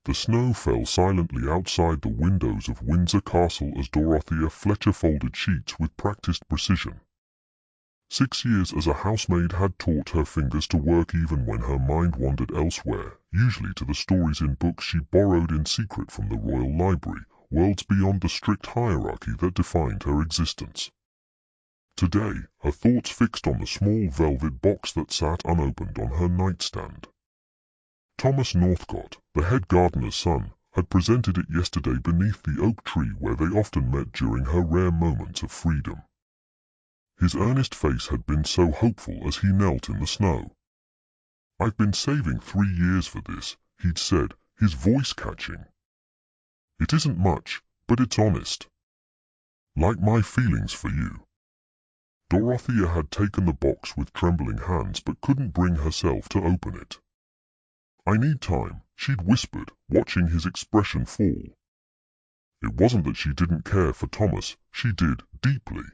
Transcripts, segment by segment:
The snow fell silently outside the windows of Windsor Castle as Dorothea Fletcher folded sheets with practiced precision. 6 years as a housemaid had taught her fingers to work even when her mind wandered elsewhere, usually to the stories in books she borrowed in secret from the Royal Library, worlds beyond the strict hierarchy that defined her existence. Today, her thoughts fixed on the small velvet box that sat unopened on her nightstand. Thomas Northcott, the head gardener's son, had presented it yesterday beneath the oak tree where they often met during her rare moments of freedom. His earnest face had been so hopeful as he knelt in the snow. "I've been saving 3 years for this," he'd said, his voice catching. "It isn't much, but it's honest. Like my feelings for you." Dorothea had taken the box with trembling hands but couldn't bring herself to open it. "I need time," she'd whispered, watching his expression fall. It wasn't that she didn't care for Thomas, she did, deeply.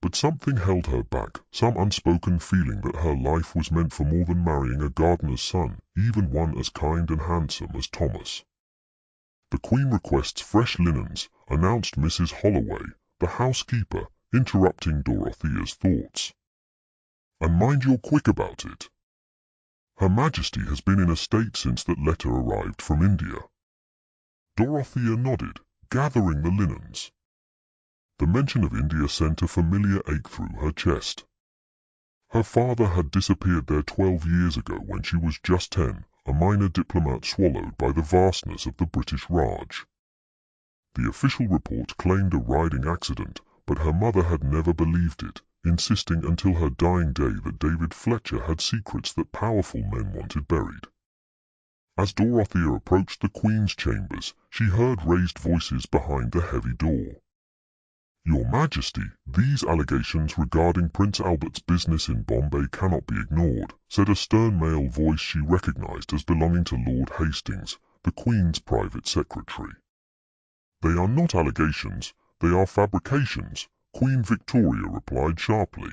But something held her back, some unspoken feeling that her life was meant for more than marrying a gardener's son, even one as kind and handsome as Thomas. "The Queen requests fresh linens," announced Mrs. Holloway, the housekeeper, interrupting Dorothea's thoughts. "And mind you're quick about it. Her Majesty has been in a state since that letter arrived from India." Dorothea nodded, gathering the linens. The mention of India sent a familiar ache through her chest. Her father had disappeared there 12 years ago when she was just 10, a minor diplomat swallowed by the vastness of the British Raj. The official report claimed a riding accident, but her mother had never believed it, insisting until her dying day that David Fletcher had secrets that powerful men wanted buried. As Dorothea approached the Queen's chambers, she heard raised voices behind the heavy door. "Your Majesty, these allegations regarding Prince Albert's business in Bombay cannot be ignored," said a stern male voice she recognized as belonging to Lord Hastings, the Queen's private secretary. "They are not allegations, they are fabrications," Queen Victoria replied sharply.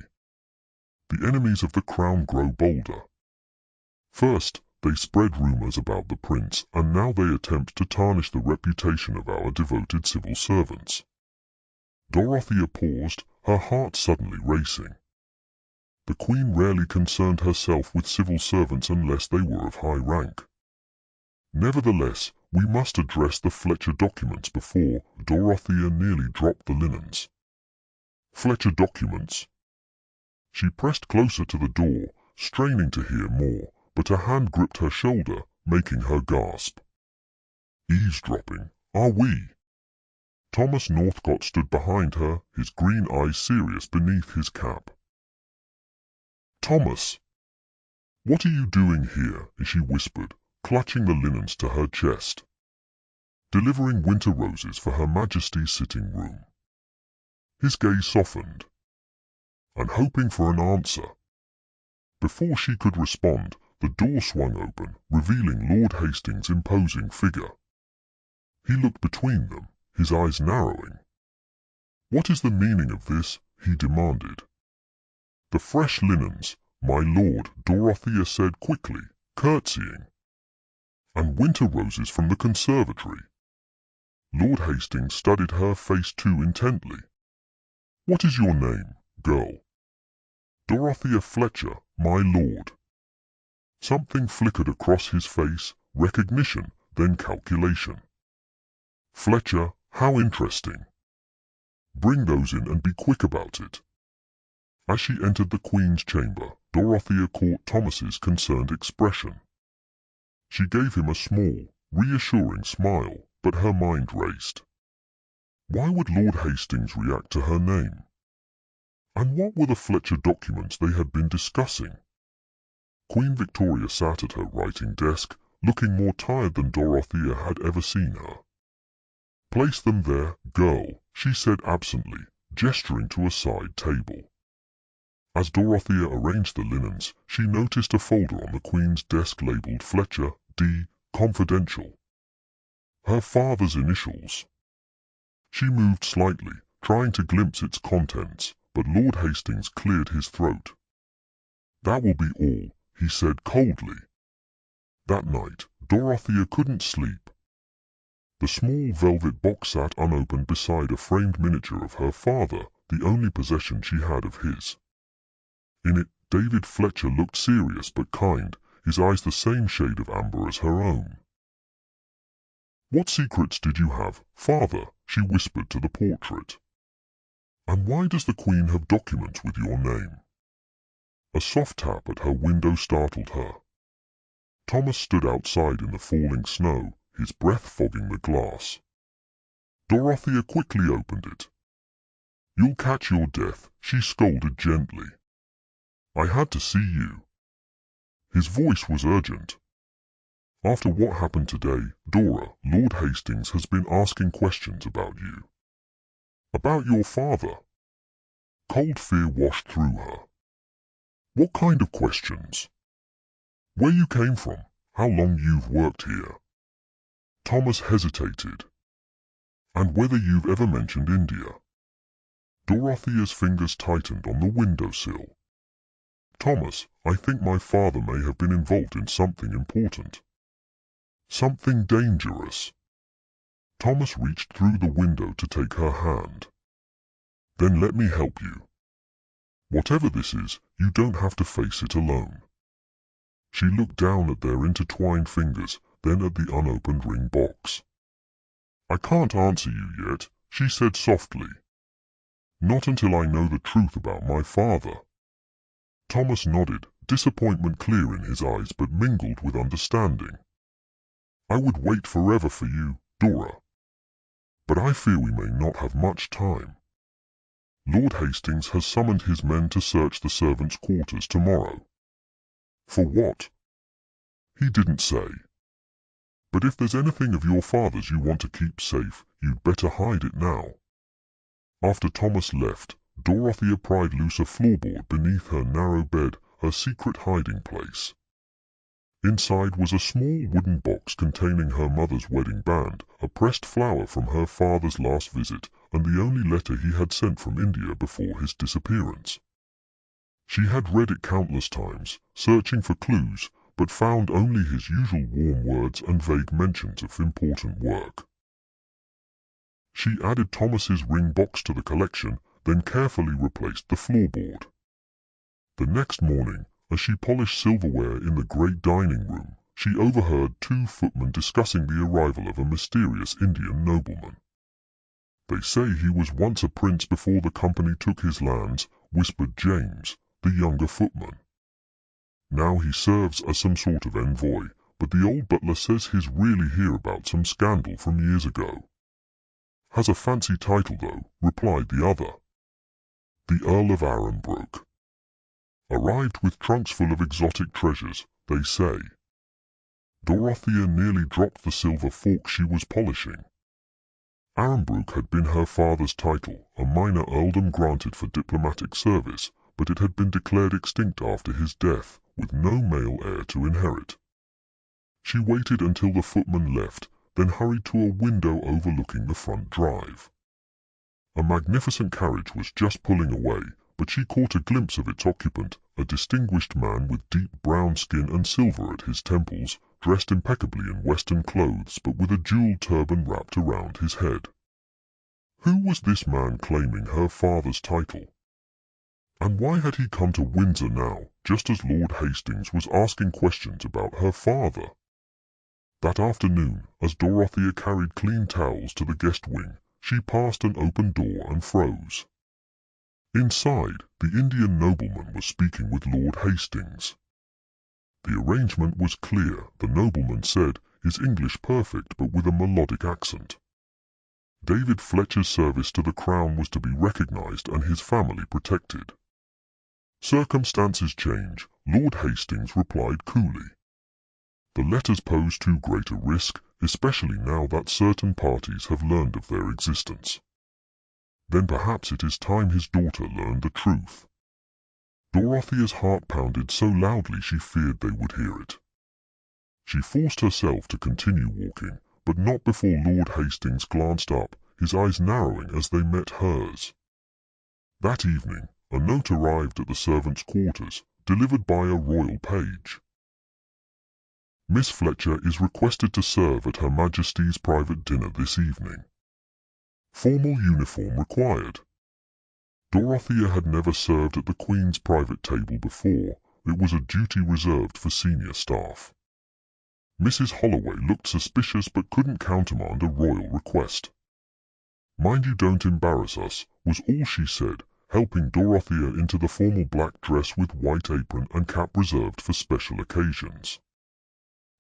"The enemies of the Crown grow bolder. First, they spread rumors about the prince, and now they attempt to tarnish the reputation of our devoted civil servants." Dorothea paused, her heart suddenly racing. The Queen rarely concerned herself with civil servants unless they were of high rank. "Nevertheless, we must address the Fletcher documents before." Dorothea nearly dropped the linens. "Fletcher documents?" She pressed closer to the door, straining to hear more, but a hand gripped her shoulder, making her gasp. "Eavesdropping, are we?" Thomas Northcott stood behind her, his green eyes serious beneath his cap. "Thomas! What are you doing here?" she whispered, clutching the linens to her chest. "Delivering winter roses for Her Majesty's sitting room." His gaze softened. "And hoping for an answer." Before she could respond, the door swung open, revealing Lord Hastings' imposing figure. He looked between them, his eyes narrowing. "What is the meaning of this?" he demanded. "The fresh linens, my lord," Dorothea said quickly, curtsying. "And winter roses from the conservatory." Lord Hastings studied her face too intently. "What is your name, girl?" "Dorothea Fletcher, my lord." Something flickered across his face, recognition, then calculation. "Fletcher, how interesting. Bring those in and be quick about it." As she entered the Queen's chamber, Dorothea caught Thomas's concerned expression. She gave him a small, reassuring smile, but her mind raced. Why would Lord Hastings react to her name? And what were the Fletcher documents they had been discussing? Queen Victoria sat at her writing desk, looking more tired than Dorothea had ever seen her. "Place them there, girl," she said absently, gesturing to a side table. As Dorothea arranged the linens, she noticed a folder on the Queen's desk labeled Fletcher, D. Confidential. Her father's initials. She moved slightly, trying to glimpse its contents, but Lord Hastings cleared his throat. "That will be all," he said coldly. That night, Dorothea couldn't sleep. The small velvet box sat unopened beside a framed miniature of her father, the only possession she had of his. In it, David Fletcher looked serious but kind, his eyes the same shade of amber as her own. "What secrets did you have, father?" she whispered to the portrait. "And why does the Queen have documents with your name?" A soft tap at her window startled her. Thomas stood outside in the falling snow, his breath fogging the glass. Dorothea quickly opened it. "You'll catch your death," she scolded gently. "I had to see you." His voice was urgent. "After what happened today, Dora, Lord Hastings has been asking questions about you. About your father." Cold fear washed through her. "What kind of questions?" "Where you came from, how long you've worked here." Thomas hesitated. "And whether you've ever mentioned India." Dorothea's fingers tightened on the windowsill. "Thomas, I think my father may have been involved in something important." "Something dangerous." Thomas reached through the window to take her hand. "Then let me help you. Whatever this is, you don't have to face it alone." She looked down at their intertwined fingers, then at the unopened ring box. "I can't answer you yet," she said softly. "Not until I know the truth about my father." Thomas nodded, disappointment clear in his eyes but mingled with understanding. "I would wait forever for you, Dora. But I fear we may not have much time. Lord Hastings has summoned his men to search the servants' quarters tomorrow." "For what?" "He didn't say. But if there's anything of your father's you want to keep safe, you'd better hide it now." After Thomas left, Dorothea pried loose a floorboard beneath her narrow bed, her secret hiding place. Inside was a small wooden box containing her mother's wedding band, a pressed flower from her father's last visit, and the only letter he had sent from India before his disappearance. She had read it countless times, searching for clues, but found only his usual warm words and vague mentions of important work. She added Thomas's ring box to the collection, then carefully replaced the floorboard. The next morning, as she polished silverware in the great dining room, she overheard two footmen discussing the arrival of a mysterious Indian nobleman. "They say he was once a prince before the company took his lands," whispered James, the younger footman. "Now he serves as some sort of envoy, but the old butler says he's really here about some scandal from years ago." "Has a fancy title though," replied the other. "The Earl of Arranbrook. Arrived with trunks full of exotic treasures, they say." Dorothea nearly dropped the silver fork she was polishing. Arranbrook had been her father's title, a minor earldom granted for diplomatic service, but it had been declared extinct after his death, with no male heir to inherit. She waited until the footman left, then hurried to a window overlooking the front drive. A magnificent carriage was just pulling away, but she caught a glimpse of its occupant, a distinguished man with deep brown skin and silver at his temples, dressed impeccably in Western clothes but with a jewelled turban wrapped around his head. Who was this man claiming her father's title? And why had he come to Windsor now, just as Lord Hastings was asking questions about her father? That afternoon, as Dorothea carried clean towels to the guest wing, she passed an open door and froze. Inside, the Indian nobleman was speaking with Lord Hastings. The arrangement was clear, the nobleman said, his English perfect but with a melodic accent. David Fletcher's service to the Crown was to be recognized and his family protected. "Circumstances change," Lord Hastings replied coolly. "The letters pose too great a risk, especially now that certain parties have learned of their existence. Then perhaps it is time his daughter learned the truth." Dorothea's heart pounded so loudly she feared they would hear it. She forced herself to continue walking, but not before Lord Hastings glanced up, his eyes narrowing as they met hers. That evening, a note arrived at the servants' quarters, delivered by a royal page. Miss Fletcher is requested to serve at Her Majesty's private dinner this evening. Formal uniform required. Dorothea had never served at the Queen's private table before. It was a duty reserved for senior staff. Mrs. Holloway looked suspicious but couldn't countermand a royal request. "Mind you don't embarrass us," was all she said, helping Dorothea into the formal black dress with white apron and cap reserved for special occasions.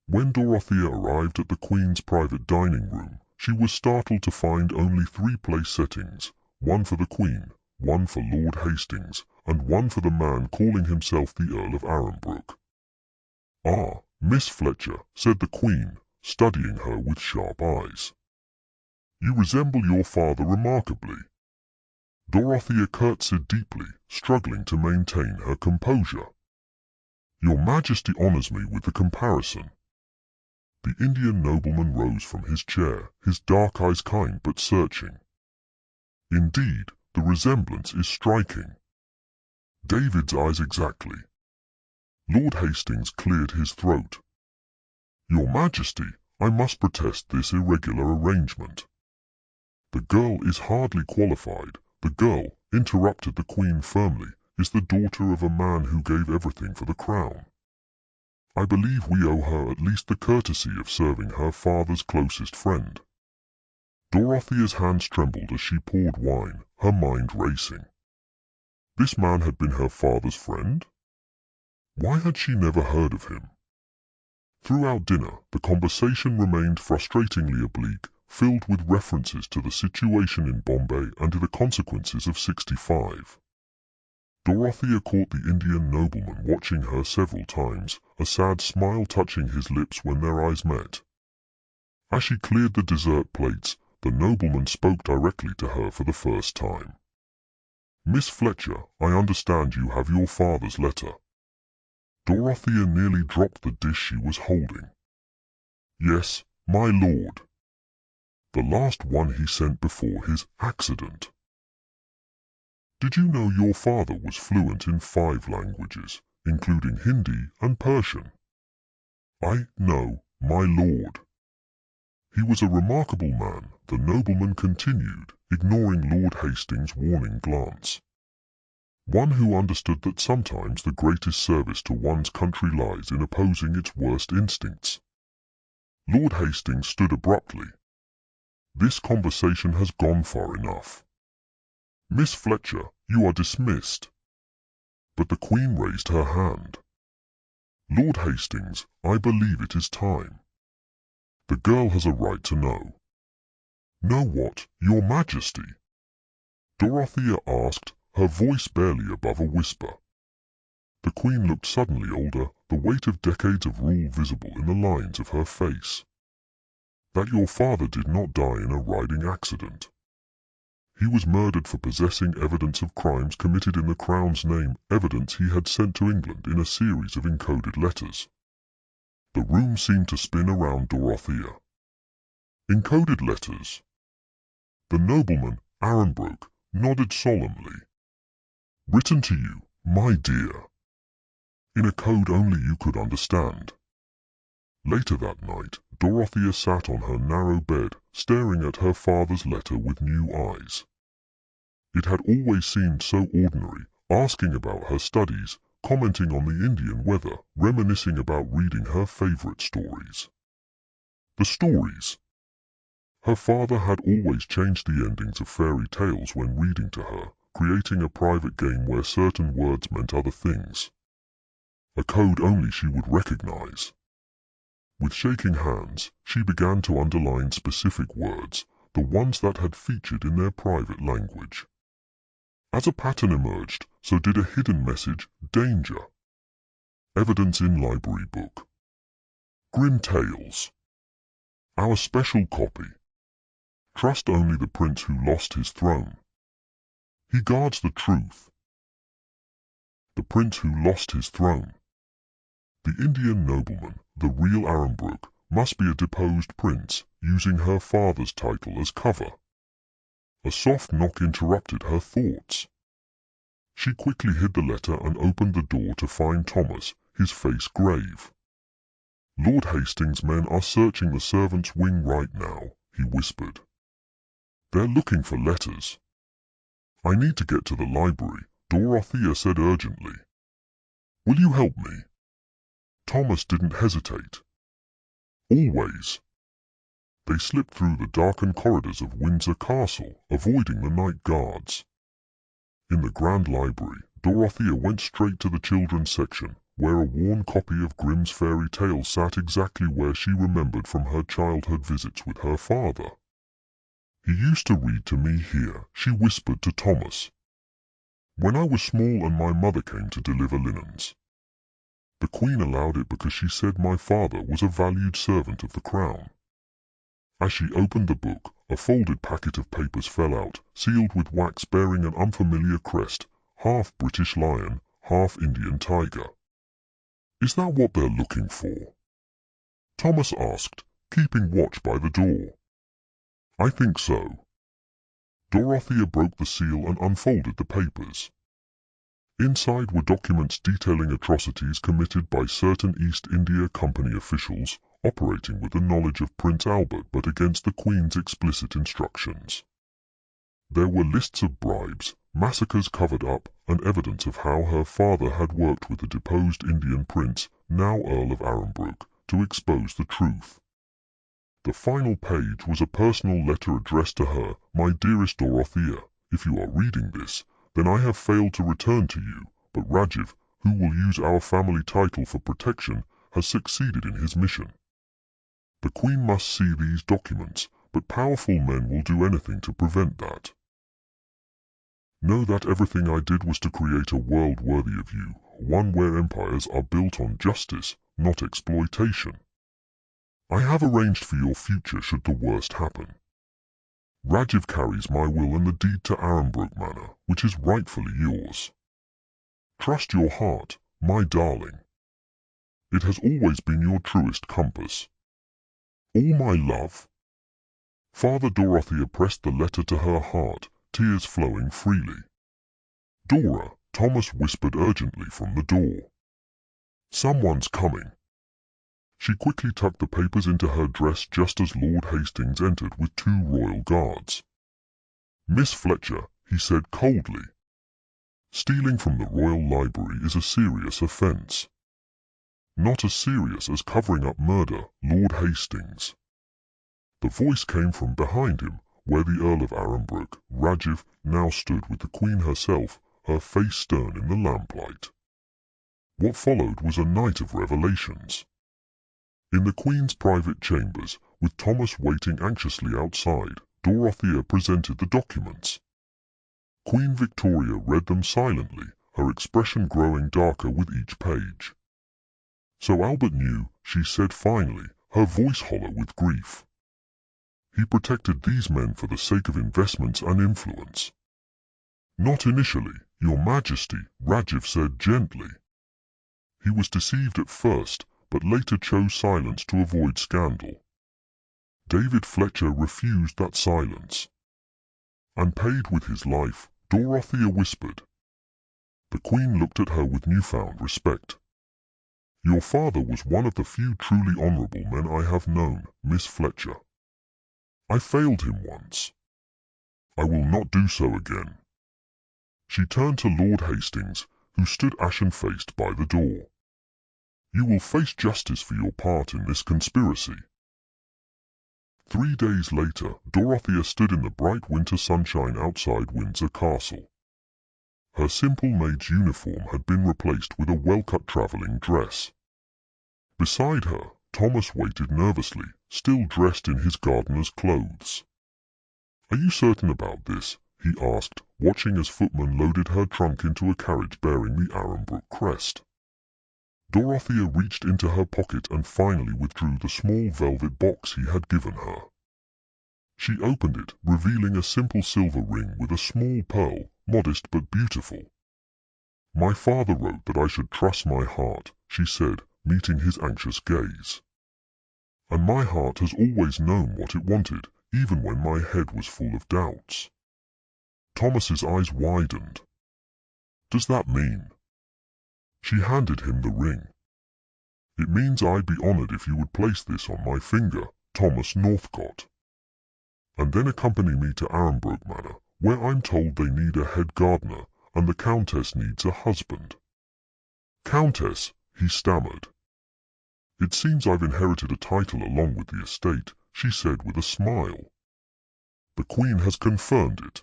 When Dorothea arrived at the Queen's private dining room, she was startled to find only 3 place settings, one for the Queen, one for Lord Hastings, and one for the man calling himself the Earl of Arranbrook. "Ah, Miss Fletcher," said the Queen, studying her with sharp eyes. "You resemble your father remarkably." Dorothea curtsied deeply, struggling to maintain her composure. "Your Majesty honours me with the comparison." The Indian nobleman rose from his chair, his dark eyes kind but searching. "Indeed, the resemblance is striking." "David's eyes exactly." Lord Hastings cleared his throat. "Your Majesty, I must protest this irregular arrangement." "The girl is hardly qualified." "The girl," interrupted the Queen firmly, "is the daughter of a man who gave everything for the crown. I believe we owe her at least the courtesy of serving her father's closest friend." Dorothea's hands trembled as she poured wine, her mind racing. This man had been her father's friend? Why had she never heard of him? Throughout dinner, the conversation remained frustratingly oblique, filled with references to the situation in Bombay and to the consequences of '65. Dorothea caught the Indian nobleman watching her several times, a sad smile touching his lips when their eyes met. As she cleared the dessert plates, the nobleman spoke directly to her for the first time. "Miss Fletcher, I understand you have your father's letter." Dorothea nearly dropped the dish she was holding. "Yes, my lord. The last one he sent before his accident." "Did you know your father was fluent in 5 languages, including Hindi and Persian?" "I know, my lord." "He was a remarkable man," the nobleman continued, ignoring Lord Hastings' warning glance. "One who understood that sometimes the greatest service to one's country lies in opposing its worst instincts." Lord Hastings stood abruptly. "This conversation has gone far enough. Miss Fletcher, you are dismissed." But the Queen raised her hand. "Lord Hastings, I believe it is time. The girl has a right to know." "Know what, your Majesty?" Dorothea asked, her voice barely above a whisper. The Queen looked suddenly older, the weight of decades of rule visible in the lines of her face. "That your father did not die in a riding accident. He was murdered for possessing evidence of crimes committed in the Crown's name, evidence he had sent to England in a series of encoded letters." The room seemed to spin around Dorothea. "Encoded letters?" The nobleman, Arranbrook, nodded solemnly. "Written to you, my dear, in a code only you could understand." Later that night, Dorothea sat on her narrow bed, staring at her father's letter with new eyes. It had always seemed so ordinary, asking about her studies, commenting on the Indian weather, reminiscing about reading her favorite stories. The stories! Her father had always changed the endings of fairy tales when reading to her, creating a private game where certain words meant other things. A code only she would recognize. With shaking hands, she began to underline specific words, the ones that had featured in their private language. As a pattern emerged, so did a hidden message, danger. Evidence in library book. Grim tales. Our special copy. Trust only the prince who lost his throne. He guards the truth. The prince who lost his throne. The Indian nobleman, the real Arranbrook, must be a deposed prince, using her father's title as cover. A soft knock interrupted her thoughts. She quickly hid the letter and opened the door to find Thomas, his face grave. "Lord Hastings' men are searching the servants' wing right now," he whispered. "They're looking for letters." "I need to get to the library," Dorothea said urgently. "Will you help me?" Thomas didn't hesitate. "Always." They slipped through the darkened corridors of Windsor Castle, avoiding the night guards. In the Grand Library, Dorothea went straight to the children's section, where a worn copy of Grimm's fairy tales sat exactly where she remembered from her childhood visits with her father. "He used to read to me here," she whispered to Thomas, "when I was small and my mother came to deliver linens. The Queen allowed it because she said my father was a valued servant of the Crown." As she opened the book, a folded packet of papers fell out, sealed with wax bearing an unfamiliar crest, half British lion, half Indian tiger. "Is that what they're looking for?" Thomas asked, keeping watch by the door. "I think so." Dorothea broke the seal and unfolded the papers. Inside were documents detailing atrocities committed by certain East India Company officials, operating with the knowledge of Prince Albert but against the Queen's explicit instructions. There were lists of bribes, massacres covered up, and evidence of how her father had worked with the deposed Indian prince, now Earl of Arranbrook, to expose the truth. The final page was a personal letter addressed to her. "My dearest Dorothea, if you are reading this, then I have failed to return to you, but Rajiv, who will use our family title for protection, has succeeded in his mission. The Queen must see these documents, but powerful men will do anything to prevent that. Know that everything I did was to create a world worthy of you, one where empires are built on justice, not exploitation. I have arranged for your future should the worst happen. Rajiv carries my will and the deed to Arranbrook Manor, which is rightfully yours. Trust your heart, my darling. It has always been your truest compass. All my love." Father Dorothea pressed the letter to her heart, tears flowing freely. "Dora," Thomas whispered urgently from the door. "Someone's coming." She quickly tucked the papers into her dress just as Lord Hastings entered with 2 royal guards. "Miss Fletcher," he said coldly. "Stealing from the Royal Library is a serious offence." "Not as serious as covering up murder, Lord Hastings." The voice came from behind him, where the Earl of Arranbrook, Rajiv, now stood with the Queen herself, her face stern in the lamplight. What followed was a night of revelations. In the Queen's private chambers, with Thomas waiting anxiously outside, Dorothea presented the documents. Queen Victoria read them silently, her expression growing darker with each page. "So Albert knew," she said finally, her voice hollow with grief. "He protected these men for the sake of investments and influence." "Not initially, Your Majesty," Rajiv said gently. "He was deceived at first, but later chose silence to avoid scandal. David Fletcher refused that silence." "And paid with his life," Dorothea whispered. The Queen looked at her with newfound respect. "Your father was one of the few truly honourable men I have known, Miss Fletcher. I failed him once. I will not do so again." She turned to Lord Hastings, who stood ashen-faced by the door. "You will face justice for your part in this conspiracy." 3 days later, Dorothea stood in the bright winter sunshine outside Windsor Castle. Her simple maid's uniform had been replaced with a well-cut travelling dress. Beside her, Thomas waited nervously, still dressed in his gardener's clothes. "Are you certain about this?" he asked, watching as footmen loaded her trunk into a carriage bearing the Arranbrook crest. Dorothea reached into her pocket and finally withdrew the small velvet box he had given her. She opened it, revealing a simple silver ring with a small pearl, modest but beautiful. "My father wrote that I should trust my heart," she said, meeting his anxious gaze. "And my heart has always known what it wanted, even when my head was full of doubts." Thomas's eyes widened. "Does that mean—" She handed him the ring. It means I'd be honored if you would place this on my finger, Thomas Northcott. And then accompany me to Arembrook Manor, where I'm told they need a head gardener, and the Countess needs a husband. Countess, he stammered. It seems I've inherited a title along with the estate, she said with a smile. The Queen has confirmed it.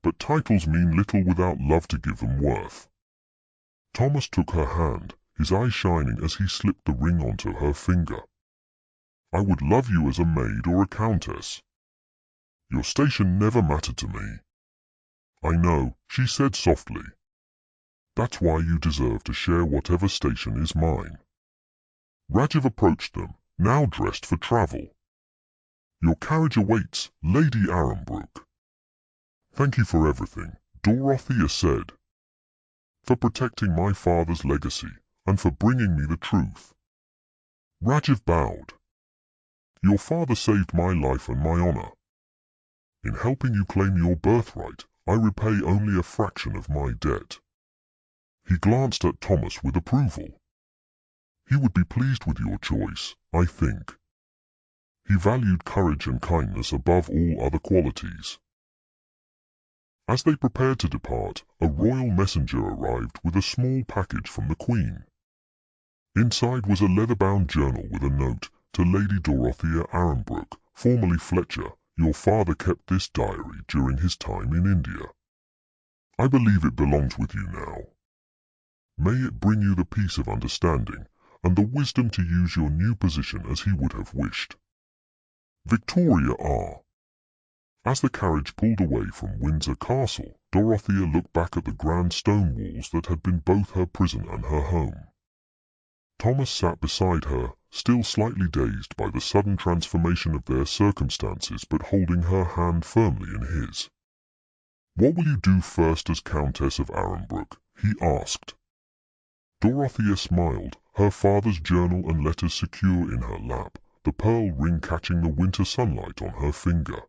But titles mean little without love to give them worth. Thomas took her hand, his eyes shining as he slipped the ring onto her finger. I would love you as a maid or a countess. Your station never mattered to me. I know, she said softly. That's why you deserve to share whatever station is mine. Rajiv approached them, now dressed for travel. Your carriage awaits, Lady Arembrook. Thank you for everything, Dorothea said. For protecting my father's legacy, and for bringing me the truth. Rajiv bowed. Your father saved my life and my honor. In helping you claim your birthright, I repay only a fraction of my debt. He glanced at Thomas with approval. He would be pleased with your choice, I think. He valued courage and kindness above all other qualities. As they prepared to depart, a royal messenger arrived with a small package from the Queen. Inside was a leather-bound journal with a note, to Lady Dorothea Arembrook, formerly Fletcher. Your father kept this diary during his time in India. I believe it belongs with you now. May it bring you the peace of understanding, and the wisdom to use your new position as he would have wished. Victoria R. As the carriage pulled away from Windsor Castle, Dorothea looked back at the grand stone walls that had been both her prison and her home. Thomas sat beside her, still slightly dazed by the sudden transformation of their circumstances, but holding her hand firmly in his. What will you do first as Countess of Arembrook? He asked. Dorothea smiled, her father's journal and letters secure in her lap, the pearl ring catching the winter sunlight on her finger.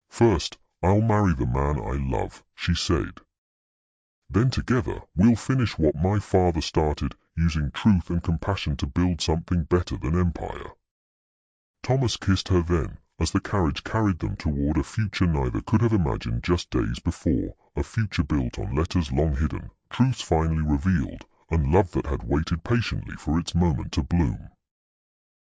First, I'll marry the man I love, she said. Then together, we'll finish what my father started, using truth and compassion to build something better than empire. Thomas kissed her then, as the carriage carried them toward a future neither could have imagined just days before, a future built on letters long hidden, truths finally revealed, and love that had waited patiently for its moment to bloom.